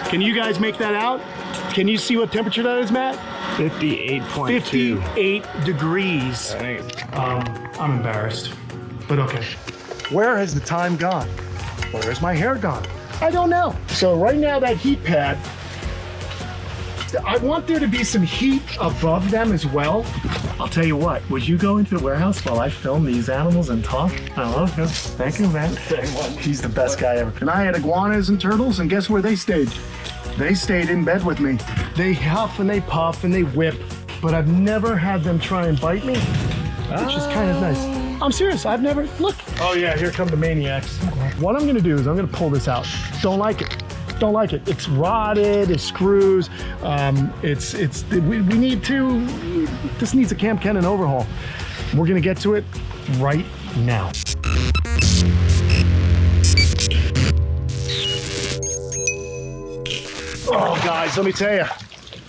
Can you guys make that out? Can you see what temperature that is, Matt? 58.2. 58 degrees. I'm embarrassed, but okay. Where has the time gone? Where has my hair gone? I don't know. So right now that heat pad, I want there to be some heat above them as well. I'll tell you what, would you go into the warehouse while I film these animals and talk? I love him. Thank you, man. He's the best guy ever. And I had iguanas and turtles, and guess where they stayed? They stayed in bed with me. They huff and they puff and they whip, but I've never had them try and bite me, which is kind of nice. I'm serious, I've never, look. Oh yeah, here come the maniacs. What I'm gonna do is I'm gonna pull this out. Don't like it. Don't like it. It's rotted, it screws. We need to, this needs a Kamp Kenan overhaul. We're gonna get to it right now. Oh guys, let me tell you,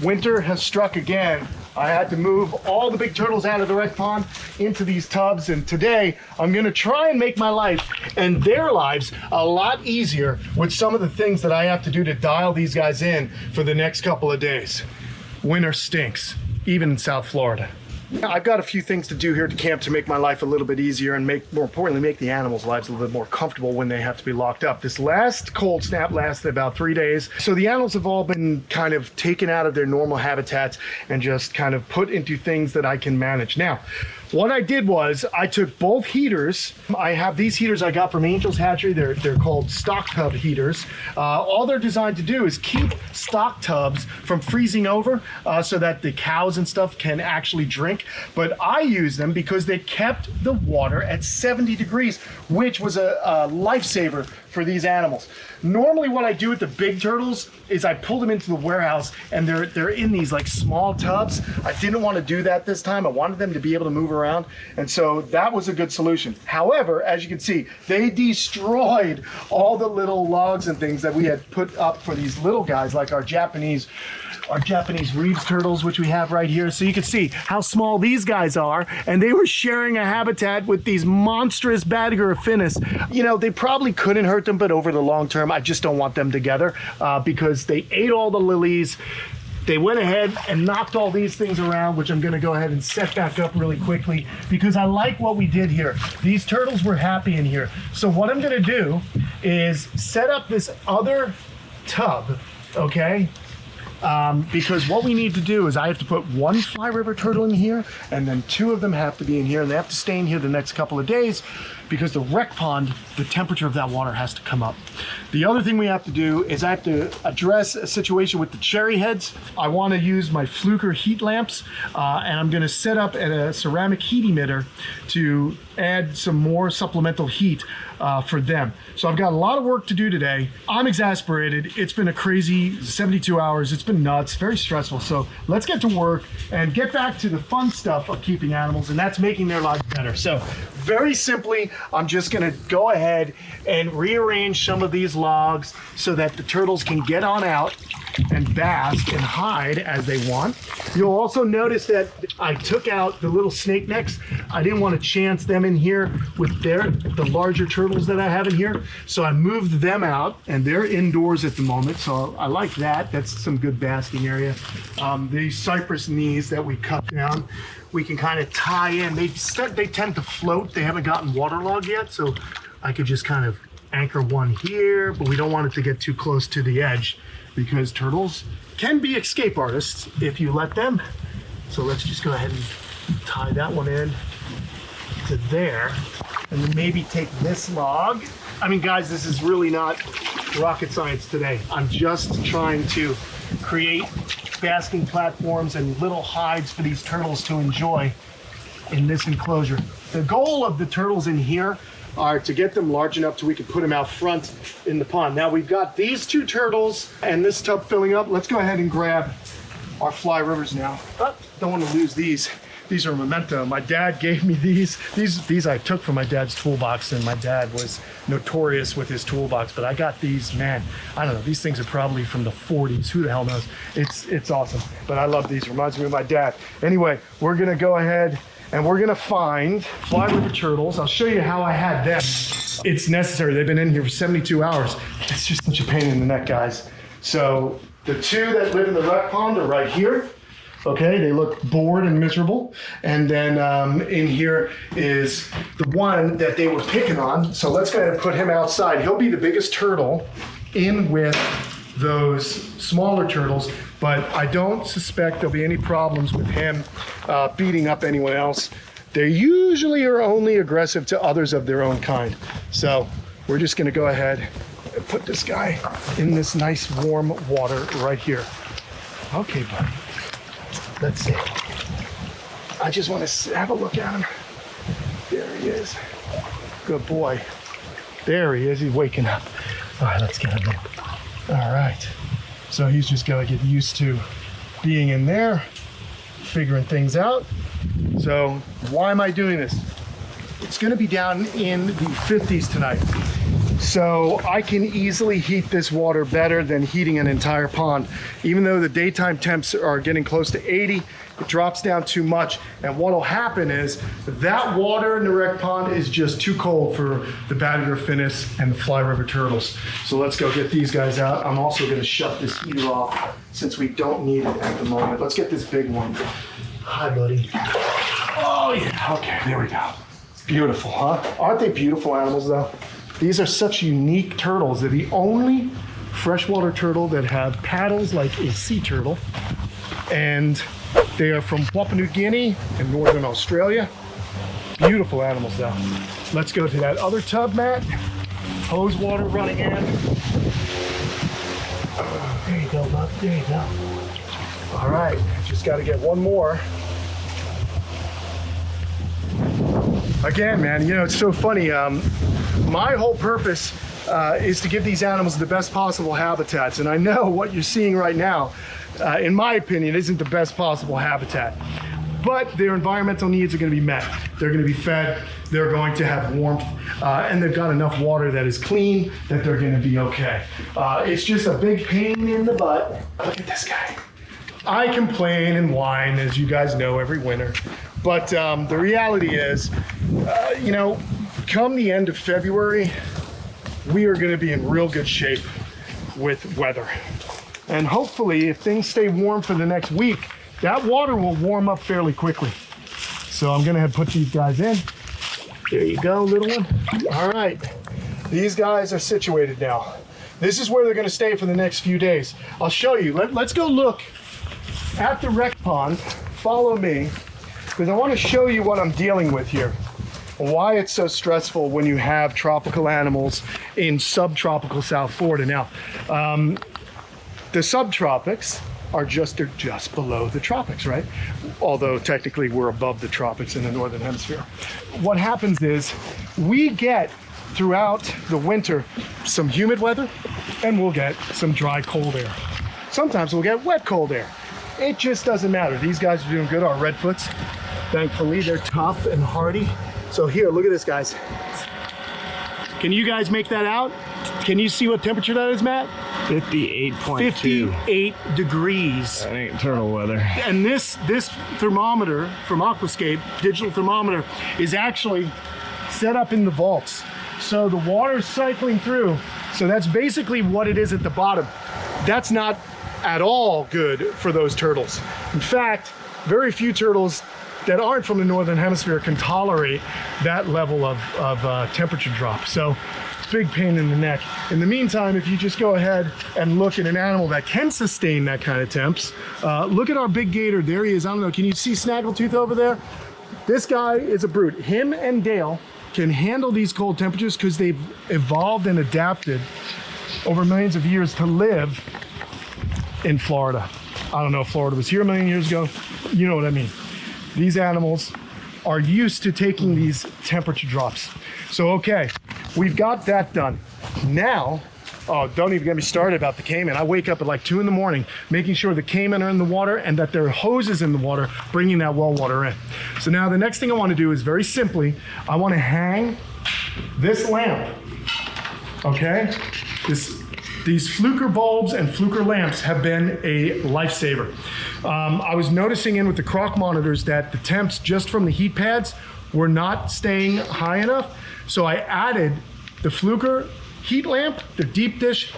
winter has struck again. I had to move all the big turtles out of the rec pond into these tubs, and today I'm gonna try and make my life and their lives a lot easier with some of the things that I have to do to dial these guys in for the next couple of days. Winter stinks, even in South Florida. I've got a few things to do here at camp to make my life a little bit easier and more importantly, make the animals' lives a little bit more comfortable when they have to be locked up. This last cold snap lasted about 3 days. So the animals have all been kind of taken out of their normal habitats and just kind of put into things that I can manage. Now, what I did was I took both heaters. I have these heaters I got from Angel's Hatchery. They're called stock tub heaters. All they're designed to do is keep stock tubs from freezing over so that the cows and stuff can actually drink. But I use them because they kept the water at 70 degrees, which was a lifesaver for these animals. Normally what I do with the big turtles is I pull them into the warehouse and they're in these like small tubs. I didn't want to do that this time. I wanted them to be able to move around. And so that was a good solution. However, as you can see, they destroyed all the little logs and things that we had put up for these little guys, like our Japanese Reeves turtles, which we have right here. So you can see how small these guys are, and they were sharing a habitat with these monstrous Badiger affinis. You know, they probably couldn't hurt them, but over the long term, I just don't want them together because they ate all the lilies. They went ahead and knocked all these things around, which I'm gonna go ahead and set back up really quickly because I like what we did here. These turtles were happy in here. So what I'm gonna do is set up this other tub, okay? Because what we need to do is I have to put one Fly River turtle in here, and then 2 of them have to be in here, and they have to stay in here the next couple of days because the rec pond, the temperature of that water has to come up. The other thing we have to do is I have to address a situation with the cherry heads. I want to use my Fluker heat lamps, and I'm going to set up a ceramic heat emitter to add some more supplemental heat for them. So I've got a lot of work to do today. I'm exasperated. It's been a crazy 72 hours. It's been nuts, very stressful. So let's get to work and get back to the fun stuff of keeping animals, and that's making their lives better. So very simply, I'm just gonna go ahead and rearrange some of these logs so that the turtles can get on out and bask and hide as they want. You'll also notice that I took out the little snake necks. I didn't want to chance them in here with the larger turtles that I have in here. So I moved them out, and they're indoors at the moment. So I like that. That's some good basking area. These cypress knees that we cut down, we can kind of tie in. They tend to float. They haven't gotten waterlogged yet. So I could just kind of anchor one here, but we don't want it to get too close to the edge because turtles can be escape artists if you let them. So let's just go ahead and tie that one in to there, and then maybe take this log. I mean, guys, this is really not rocket science today. I'm just trying to create basking platforms and little hides for these turtles to enjoy in this enclosure. The goal of the turtles in here are to get them large enough so we can put them out front in the pond. Now we've got these 2 turtles and this tub filling up. Let's go ahead and grab our Fly Rivers now. Oh, don't want to lose these. These are a memento. My dad gave me these. These I took from my dad's toolbox, and my dad was notorious with his toolbox, but I got these, man, I don't know, these things are probably from the 40s. Who the hell knows? It's awesome, but I love these. Reminds me of my dad. Anyway, we're gonna go ahead and we're gonna find Fly River turtles. I'll show you how I had them. It's necessary. They've been in here for 72 hours. It's just such a pain in the neck, guys. So the two that live in the rec pond are right here. Okay, they look bored and miserable. And then in here is the one that they were picking on. So let's go ahead and put him outside. He'll be the biggest turtle in with those smaller turtles, but I don't suspect there'll be any problems with him beating up anyone else. They usually are only aggressive to others of their own kind. So we're just gonna go ahead and put this guy in this nice warm water right here. Okay, buddy. Let's see. I just want to have a look at him. There he is. Good boy. There he is. He's waking up. All right, let's get him in. All right. So he's just got to get used to being in there, figuring things out. So why am I doing this? It's going to be down in the 50s tonight. So I can easily heat this water better than heating an entire pond. Even though the daytime temps are getting close to 80, it drops down too much. And what'll happen is that water in the rec pond is just too cold for the Badiger finnis and the fly river turtles. So let's go get these guys out. I'm also gonna shut this heater off since we don't need it at the moment. Let's get this big one. Hi, buddy. Oh yeah, okay, there we go. Beautiful, huh? Aren't they beautiful animals though? These are such unique turtles. They're the only freshwater turtle that have paddles like a sea turtle. And they are from Papua New Guinea and Northern Australia. Beautiful animals though. Let's go to that other tub, Matt. Hose water running in. There you go, bub. There you go. All right, just got to get one more. Again, man, you know, it's so funny. My whole purpose is to give these animals the best possible habitats. And I know what you're seeing right now, in my opinion, isn't the best possible habitat. But their environmental needs are going to be met. They're going to be fed, they're going to have warmth, and they've got enough water that is clean that they're going to be okay. It's just a big pain in the butt. Look at this guy. I complain and whine, as you guys know, every winter. But the reality is, you know, come the end of February, we are going to be in real good shape with weather. And hopefully, if things stay warm for the next week, that water will warm up fairly quickly. So I'm going to put these guys in. There you go, little one. All right. These guys are situated now. This is where they're going to stay for the next few days. I'll show you. Let's go look at the rec pond. Follow me, because I want to show you what I'm dealing with here. Why it's so stressful when you have tropical animals in subtropical South Florida. Now, the subtropics are just below the tropics, right? Although technically we're above the tropics in the northern hemisphere. What happens is we get throughout the winter some humid weather, and we'll get some dry cold air. Sometimes we'll get wet cold air. It just doesn't matter. These guys are doing good, our redfoots. Thankfully, they're tough and hardy. So here, look at this, guys. Can you guys make that out? Can you see what temperature that is, Matt? 58.2. 58 degrees. That ain't turtle weather. And this thermometer from Aquascape, digital thermometer, is actually set up in the vaults. So the water is cycling through. So that's basically what it is at the bottom. That's not at all good for those turtles. In fact, very few turtles that aren't from the northern hemisphere can tolerate that level of temperature drop. So big pain in the neck. In the meantime, if you just go ahead and look at an animal that can sustain that kind of temps, look at our big gator. There he is. I don't know, can you see Snaggletooth over there? This guy is a brute. Him and Dale can handle these cold temperatures because they've evolved and adapted over millions of years to live in Florida. I don't know if Florida was here a million years ago. You know what I mean. These animals are used to taking these temperature drops. So, okay, we've got that done. Now, oh, don't even get me started about the caiman. I wake up at like 2 in the morning, making sure the caiman are in the water and that there are hoses in the water, bringing that well water in. So now the next thing I want to do is very simply, I want to hang this lamp, okay? These Fluker bulbs and Fluker lamps have been a lifesaver. I was noticing in with the croc monitors that the temps just from the heat pads were not staying high enough. So I added the Fluker heat lamp, the deep dish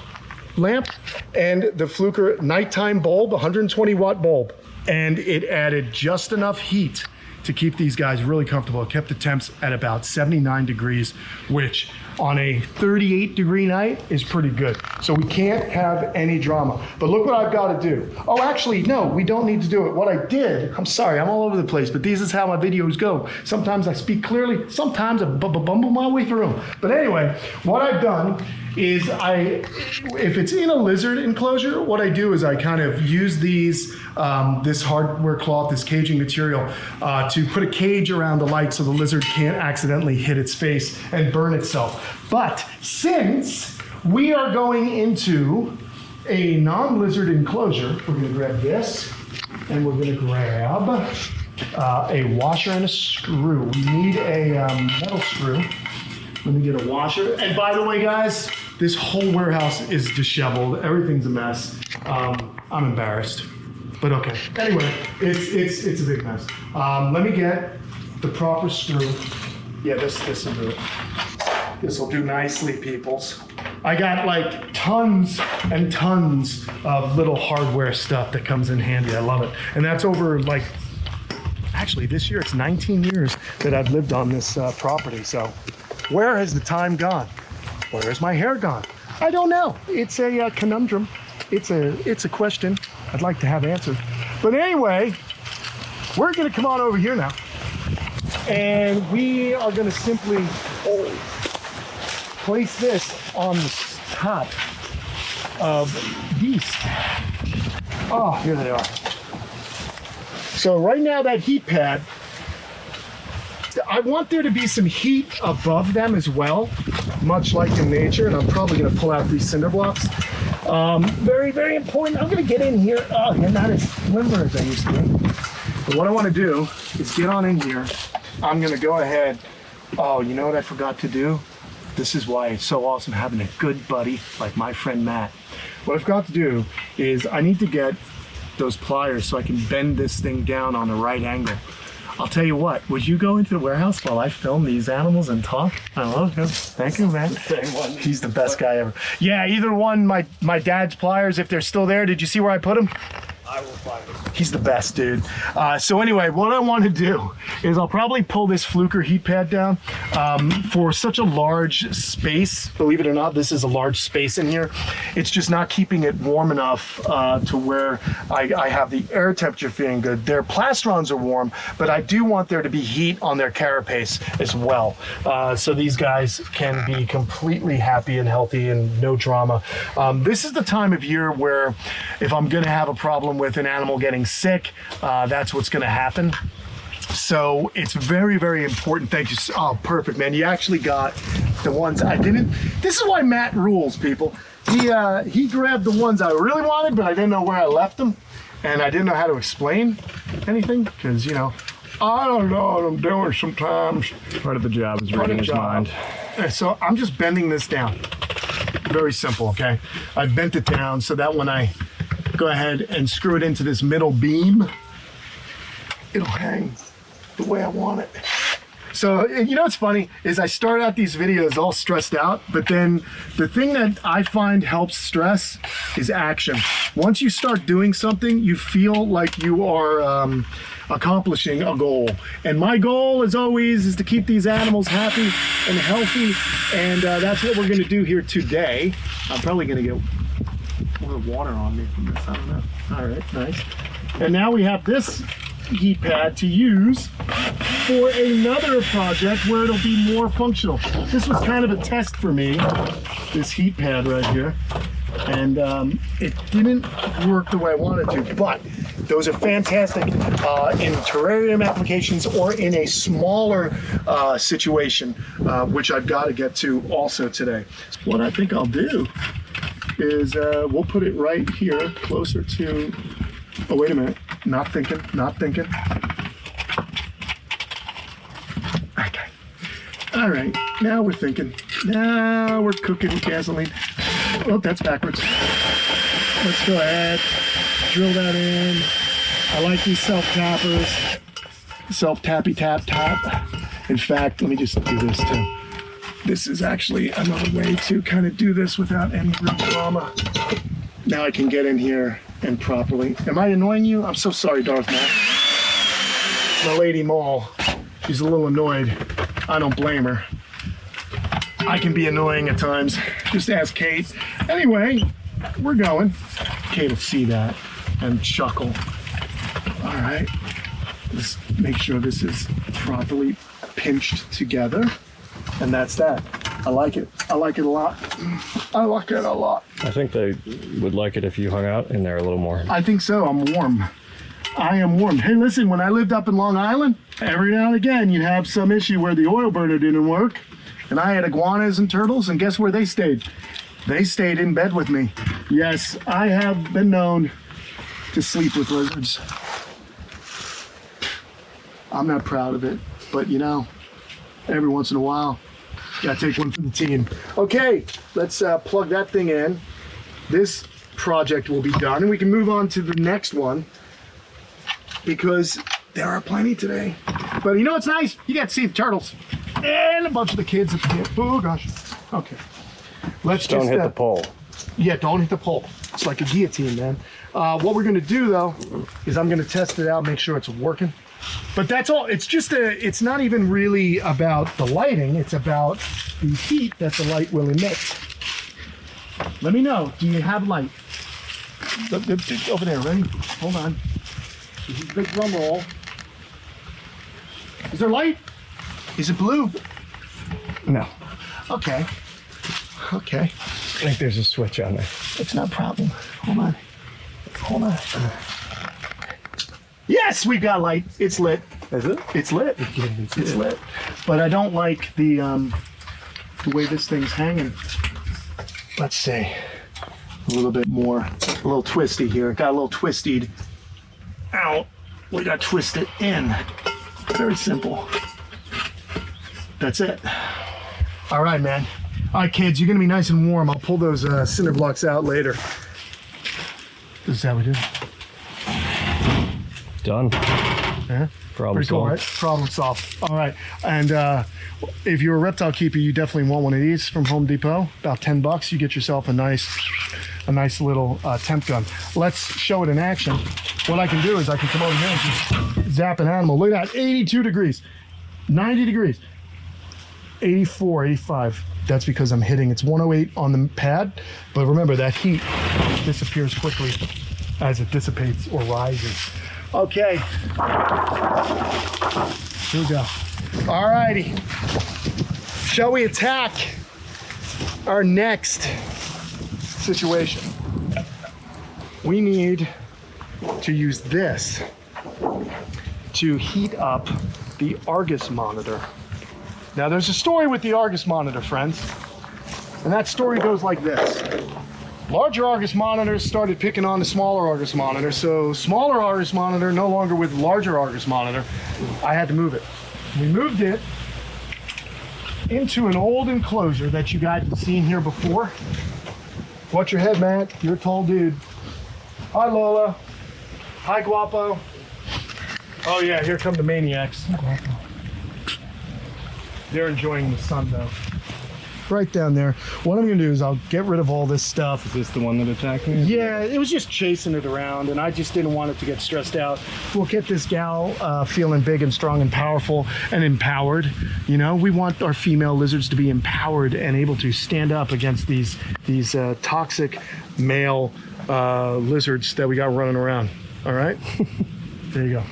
lamp and the Fluker nighttime bulb, 120 watt bulb. And it added just enough heat to keep these guys really comfortable. It kept the temps at about 79 degrees, which on a 38 degree night is pretty good. So we can't have any drama. But look what I've got to do. Oh, actually, no, we don't need to do it. What I did, I'm sorry, I'm all over the place, but this is how my videos go. Sometimes I speak clearly, sometimes I bumble my way through them. But anyway, what I've done is if it's in a lizard enclosure, what I do is I kind of use these, this hardware cloth, this caging material, to put a cage around the light so the lizard can't accidentally hit its face and burn itself. But since we are going into a non-lizard enclosure, we're gonna grab this and we're gonna grab a washer and a screw. We need a metal screw. Let me get a washer. And by the way, guys, this whole warehouse is disheveled. Everything's a mess. I'm embarrassed, but okay. Anyway, it's a big mess. Let me get the proper screw. Yeah, this will do it. This will do nicely, peoples. I got like tons and tons of little hardware stuff that comes in handy. I love it. And that's over like, actually this year, it's 19 years that I've lived on this property. So where has the time gone? Where has my hair gone? I don't know. It's a conundrum. It's a question I'd like to have answered. But anyway, we're gonna come on over here now. And we are gonna simply place this on the top of these. Oh, here they are. So right now that heat pad, I want there to be some heat above them as well, much like in nature, and I'm probably gonna pull out these cinder blocks. Very, very important. I'm gonna get in here. Oh, you're not as limber as I used to be. But what I wanna do is get on in here. I'm gonna go ahead. Oh, you know what I forgot to do? This is why it's so awesome having a good buddy like my friend Matt. What I forgot to do is I need to get those pliers so I can bend this thing down on the right angle. I'll tell you what, would you go into the warehouse while I film these animals and talk? I love him. Thank you, man. Same one. He's the best guy ever. Yeah, either one, my dad's pliers, if they're still there. Did you see where I put them? I will find it. He's the best, dude. So anyway, what I want to do is I'll probably pull this Fluker heat pad down for such a large space. Believe it or not, this is a large space in here. It's just not keeping it warm enough to where I have the air temperature feeling good. Their plastrons are warm, but I do want there to be heat on their carapace as well. So these guys can be completely happy and healthy and no drama. This is the time of year where if I'm gonna have a problem with an animal getting sick, that's what's going to happen. So it's very, very important. Thank you. Oh, perfect, man. You actually got the ones I didn't. This is why Matt rules, people. He grabbed the ones I really wanted, but I didn't know where I left them, and I didn't know how to explain anything because, you know, I don't know what I'm doing sometimes. Part of the job is reading his mind. So I'm just bending this down. Very simple, okay? I bent it down so that when I go ahead and screw it into this middle beam, it'll hang the way I want it. So, you know what's funny is I start out these videos all stressed out, but then the thing that I find helps stress is action. Once you start doing something, you feel like you are accomplishing a goal. And my goal, as always, is to keep these animals happy and healthy, and that's what we're gonna do here today. I'm probably gonna get a little water on me from this, I don't know. All right, nice. And now we have this heat pad to use for another project where it'll be more functional. This was kind of a test for me, this heat pad right here. And it didn't work the way I wanted to, but those are fantastic in terrarium applications or in a smaller situation, which I've got to get to also today. What I think I'll do is we'll put it right here closer to, oh wait a minute, not thinking. Okay, all right, now we're thinking. Now we're cooking gasoline. Oh, that's backwards. Let's go ahead, drill that in. I like these self-tappers, self-tappy tap. In fact, let me just do this too. this is actually another way to kind of do this without any real drama. Now I can get in here and properly. Am I annoying you? I'm so sorry, Darth Maul. My lady Maul, she's a little annoyed. I don't blame her. I can be annoying at times. Just ask Kate. Anyway, we're going. Kate will see that and chuckle. All right. Let's make sure this is properly pinched together. And that's that. I like it. I like it a lot. I like it a lot. I think they would like it if you hung out in there a little more. I think so. I'm warm. I am warm. Hey, listen, when I lived up in Long Island, every now and again you'd have some issue where the oil burner didn't work. And I had iguanas and turtles, and guess where they stayed? They stayed in bed with me. Yes, I have been known to sleep with lizards. I'm not proud of it, but you know, every once in a while, gotta take one for the team. Okay, let's plug that thing in. This project will be done, and we can move on to the next one because there are plenty today. But you know what's nice? You got to see the turtles and a bunch of the kids at the camp. Oh gosh. Okay. Let's Don't hit the pole. Yeah, don't hit the pole. It's like a guillotine, man. What we're gonna do though is I'm gonna test it out, make sure it's working. But that's all. It's just it's not even really about the lighting. It's about the heat that the light will emit. Let me know. Do you have light? Over there, ready? Hold on. This is a big drum roll. Is there light? Is it blue? No. Okay. Okay. I think there's a switch on there. It's not a problem. Hold on. Hold on. Yes, we got light. It's lit. Is it? It's lit. It's lit. But I don't like the way this thing's hanging. Let's see. A little bit more, a little twisty here. Got a little twisted out. We got twisted in. Very simple. That's it. All right, man. All right, kids, you're gonna be nice and warm. I'll pull those cinder blocks out later. This is how we do it. Done. Yeah. Problem Pretty cool, solved. right? Problem solved. All right. And if you're a reptile keeper, you definitely want one of these from Home Depot. About $10. You get yourself a nice little temp gun. Let's show it in action. What I can do is I can come over here and just zap an animal. Look at that, 82 degrees, 90 degrees, 84, 85. That's because I'm hitting. It's 108 on the pad, but remember that heat disappears quickly as it dissipates or rises. Okay, here we go. All righty, shall we attack our next situation? We need to use this to heat up the Argus monitor. Now there's a story with the Argus monitor, friends, and that story goes like this. Larger Argus monitors started picking on the smaller Argus monitor, so smaller Argus monitor no longer with larger Argus monitor. I had to move it. We moved it into an old enclosure that you guys have seen here before. Watch your head, Matt. You're a tall dude. Hi, Lola. Hi, Guapo. Oh yeah, here come the maniacs. They're enjoying the sun though. Right down there. What I'm gonna do is I'll get rid of all this stuff. Is this the one that attacked me? Yeah, it was just chasing it around and I just didn't want it to get stressed out. We'll get this gal feeling big and strong and powerful and empowered. You know, we want our female lizards to be empowered and able to stand up against these toxic male lizards that we got running around. All right? There you go.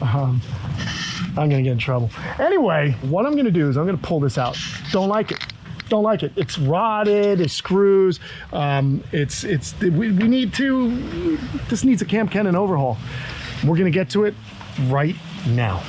I'm gonna get in trouble. Anyway, what I'm gonna do is I'm gonna pull this out. Don't like it. Don't like it. It's rotted, it screws. We need to, this needs a Kamp Kenan overhaul. We're gonna get to it right now.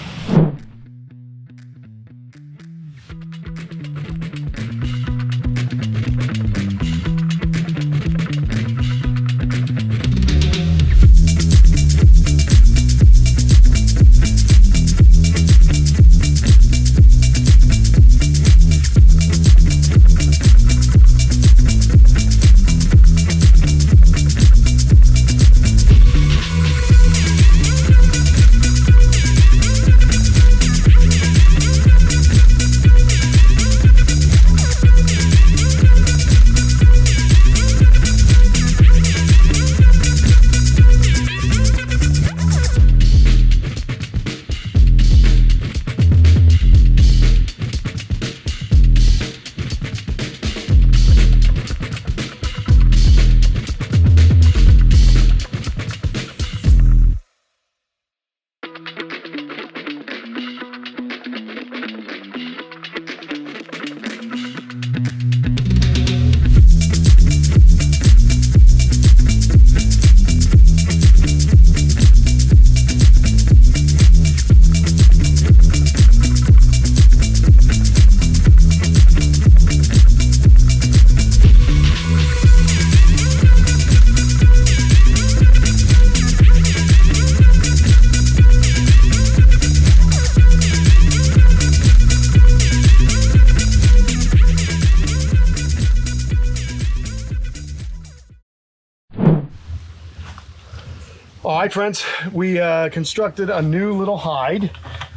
All right, friends, we constructed a new little hide.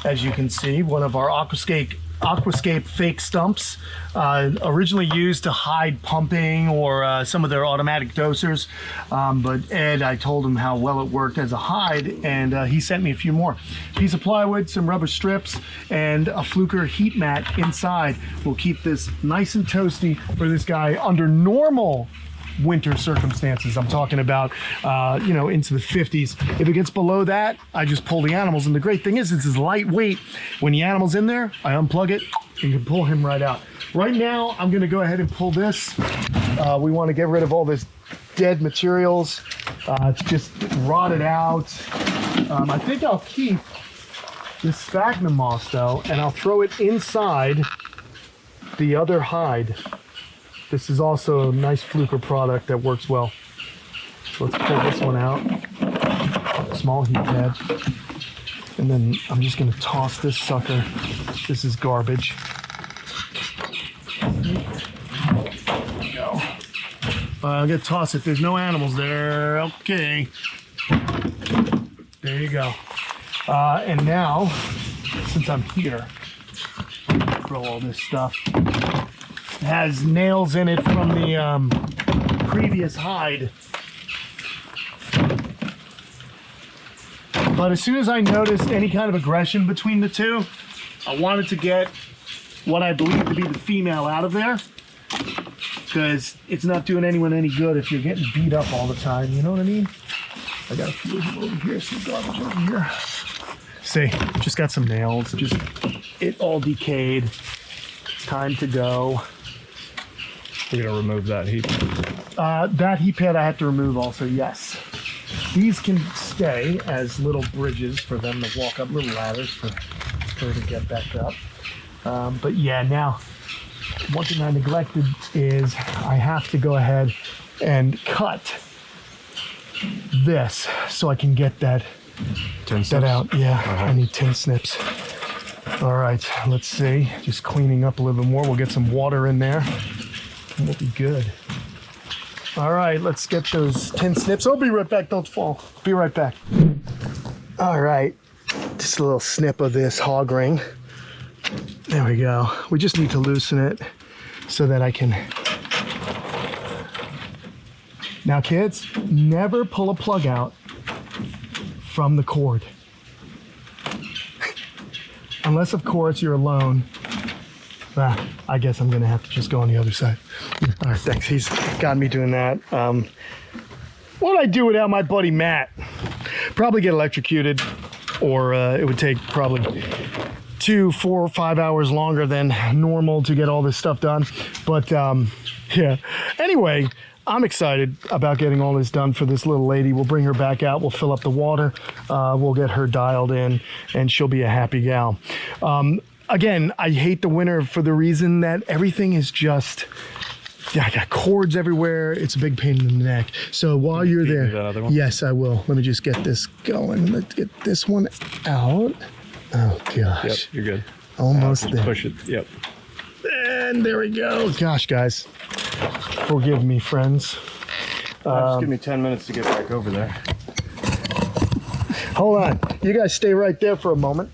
As you can see, one of our aquascape fake stumps, originally used to hide pumping or some of their automatic dosers. But Ed, I told him how well it worked as a hide, and he sent me a few more. Piece of plywood, some rubber strips, and a Fluker heat mat inside will keep this nice and toasty for this guy under normal winter circumstances. I'm talking about, you know, into the 50s. If it gets below that, I just pull the animals. And the great thing is, it's lightweight. When the animal's in there, I unplug it and can pull him right out. Right now, I'm going to go ahead and pull this. We want to get rid of all this dead materials. It's just rotted out. I think I'll keep this sphagnum moss though, and I'll throw it inside the other hide. This is also a nice Fluker product that works well. So let's pull this one out. Small heat pad. And then I'm just going to toss this sucker. This is garbage. There we go. I'm going to toss it. There's no animals there. Okay. There you go. And now, since I'm here, throw all this stuff. It has nails in it from the previous hide. But as soon as I noticed any kind of aggression between the two, I wanted to get what I believe to be the female out of there, because it's not doing anyone any good if you're getting beat up all the time, you know what I mean? I got a few of them over here, some garbage over here. See, just got some nails, just it all decayed. It's time to go. We're gonna remove that heat. That heat pad I have to remove also, yes. These can stay as little bridges for them to walk up, little ladders for her to get back up. But yeah, now, one thing I neglected is I have to go ahead and cut this so I can get that out. Yeah, I need 10 snips. All right, let's see. Just cleaning up a little bit more. We'll get some water in there. We'll be good. All right, let's get those 10 snips. I'll be right back, don't fall. Be right back. All right, just a little snip of this hog ring. There we go. We just need to loosen it so that I can. Now kids, never pull a plug out from the cord. Unless of course you're alone. I guess I'm gonna have to just go on the other side. All right, thanks. He's got me doing that. What would I do without my buddy Matt? Probably get electrocuted, or it would take probably 2, 4, 5 hours longer than normal to get all this stuff done. But yeah, anyway, I'm excited about getting all this done for this little lady. We'll bring her back out. We'll fill up the water. We'll get her dialed in, and she'll be a happy gal. Again, I hate the winter for the reason that everything is just, yeah, I got cords everywhere. It's a big pain in the neck. So while you're there, that other one? Yes, I will. Let me just get this going. Let's get this one out. Oh gosh. Yep, you're good. Almost there. Push it. Yep. And there we go. Gosh, guys, forgive me, friends. Just give me 10 minutes to get back over there. Hold on. You guys stay right there for a moment.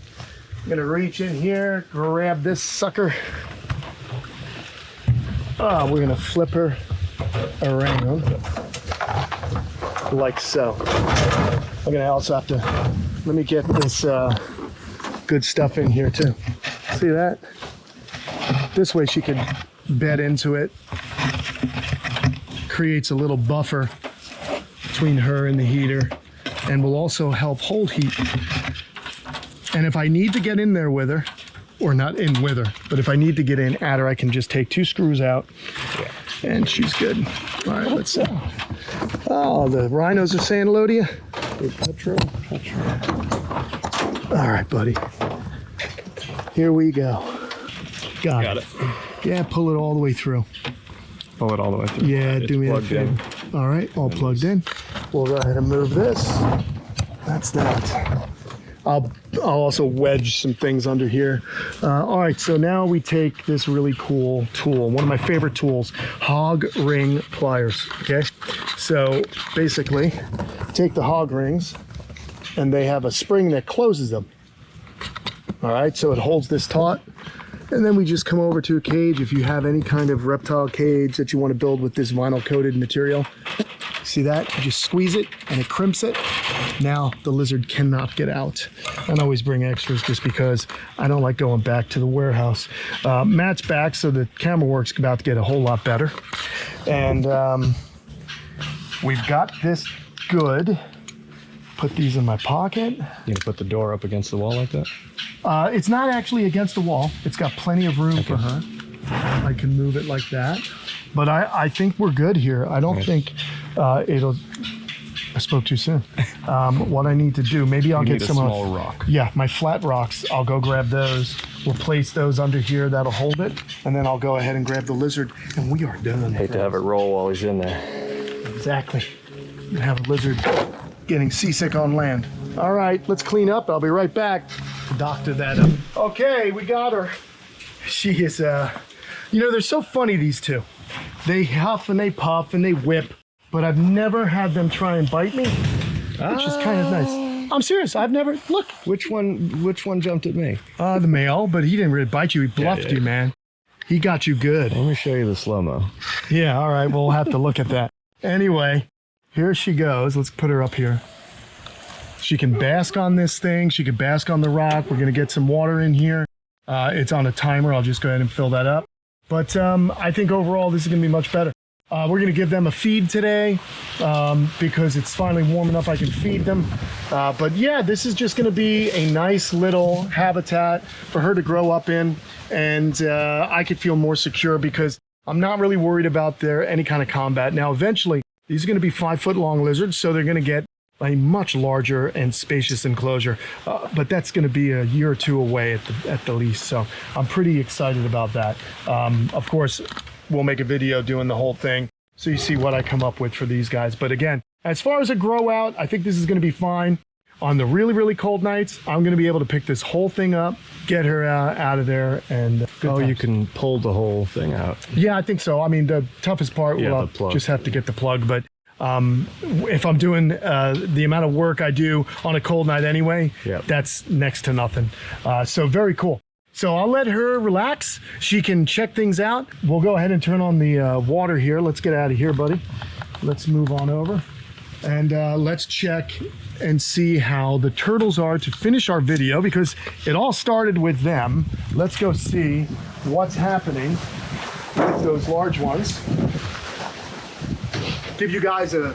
I'm gonna reach in here, grab this sucker. We're gonna flip her around like so. I'm gonna also have to, let me get this good stuff in here too. See that? This way she can bed into it. Creates a little buffer between her and the heater, and will also help hold heat. And if I need to get in there with her, or not in with her, but if I need to get in at her, I can just take 2 screws out and she's good. All right, let's see. Oh, the rhinos are saying hello to you? Petro. All right, buddy. Here we go. Got it. Yeah, pull it all the way through. Pull it all the way through. Yeah, It's do me that plugged in. favor. All right, all plugged in. We'll go ahead and move this. That's that. I'll also wedge some things under here. All right, so now we take this really cool tool, one of my favorite tools, hog ring pliers, okay? So basically, take the hog rings, and they have a spring that closes them. All right, so it holds this taut. And then we just come over to a cage. If you have any kind of reptile cage that you want to build with this vinyl coated material, see that? You just squeeze it and it crimps it. Now the lizard cannot get out. And I always bring extras just because I don't like going back to the warehouse. Matt's back, so the camera work's about to get a whole lot better. And we've got this good. Put these in my pocket. You can put the door up against the wall like that? It's not actually against the wall. It's got plenty of room for her. I can move it like that. But I think we're good here. I don't think it'll... I spoke too soon. What I need to do, maybe I'll get some... a small rock. Yeah, my flat rocks. I'll go grab those. We'll place those under here. That'll hold it. And then I'll go ahead and grab the lizard. And we are done. Hate to have it roll while he's in there. Exactly. You have a lizard getting seasick on land. All right, let's clean up. I'll be right back. Doctor that up. Okay, we got her. She is, you know, they're so funny, these two. They huff and they puff and they whip, but I've never had them try and bite me, which is kind of nice. I'm serious. I've never, look. Which one jumped at me? The male, but he didn't really bite you. He bluffed you, man. He got you good. Let me show you the slow-mo. Yeah, all right, we'll have to look at that. Anyway, here she goes. Let's put her up here. She can bask on this thing. She can bask on the rock. We're gonna get some water in here. It's on a timer. I'll just go ahead and fill that up. But I think overall this is gonna be much better. We're gonna give them a feed today because it's finally warm enough I can feed them. But yeah, this is just gonna be a nice little habitat for her to grow up in. And I could feel more secure because I'm not really worried about any kind of combat. Now, eventually, these are gonna be 5-foot long lizards, so they're gonna get a much larger and spacious enclosure, but that's going to be a year or two away at the least, so I'm pretty excited about that. Of course, we'll make a video doing the whole thing so you see what I come up with for these guys. But again, as far as a grow out, I think this is going to be fine. On the really, really cold nights, I'm going to be able to pick this whole thing up, get her out of there, and you can pull the whole thing out. Yeah, I think so. I mean, the toughest part will just have to get the plug, but if I'm doing the amount of work I do on a cold night anyway, that's next to nothing. So very cool. So I'll let her relax. She can check things out. We'll go ahead and turn on the water here. Let's get out of here, buddy. Let's move on over and let's check and see how the turtles are to finish our video, because it all started with them. Let's go see what's happening with those large ones. Give you guys a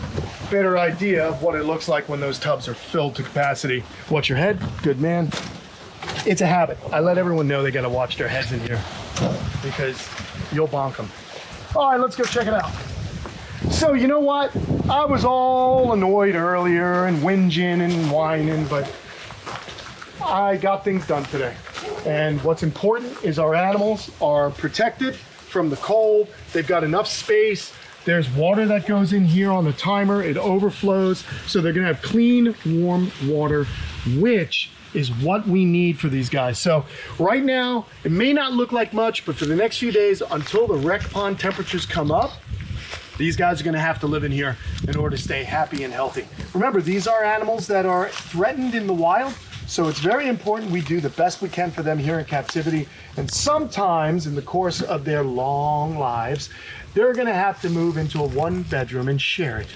better idea of what it looks like when those tubs are filled to capacity. Watch your head, good man. It's a habit. I let everyone know they gotta watch their heads in here because you'll bonk them. All right, let's go check it out. So you know what? I was all annoyed earlier and whinging and whining, but I got things done today. And what's important is our animals are protected from the cold. They've got enough space. There's water that goes in here on the timer. It overflows. So they're gonna have clean, warm water, which is what we need for these guys. So right now, it may not look like much, but for the next few days, until the rec pond temperatures come up, these guys are gonna have to live in here in order to stay happy and healthy. Remember, these are animals that are threatened in the wild, so it's very important we do the best we can for them here in captivity. And sometimes in the course of their long lives, they're gonna have to move into a 1-bedroom and share it.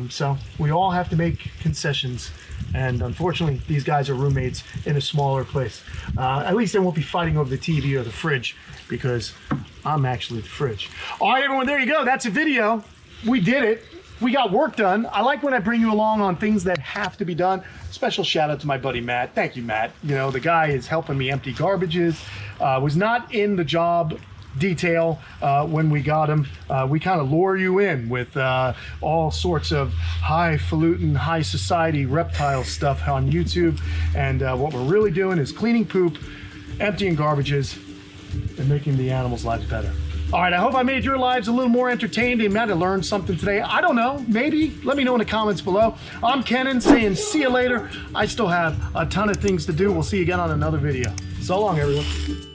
So we all have to make concessions. And unfortunately, these guys are roommates in a smaller place. At least they won't be fighting over the TV or the fridge, because I'm actually the fridge. All right, everyone, there you go. That's a video. We did it. We got work done. I like when I bring you along on things that have to be done. Special shout out to my buddy Matt. Thank you, Matt. You know, the guy is helping me empty garbages. Was not in the job detail when we got him. We kind of lure you in with all sorts of highfalutin, high society reptile stuff on YouTube. And what we're really doing is cleaning poop, emptying garbages, and making the animals' lives better. All right, I hope I made your lives a little more entertained. You might have learned something today. I don't know, maybe. Let me know in the comments below. I'm Kenan saying see you later. I still have a ton of things to do. We'll see you again on another video. So long, everyone.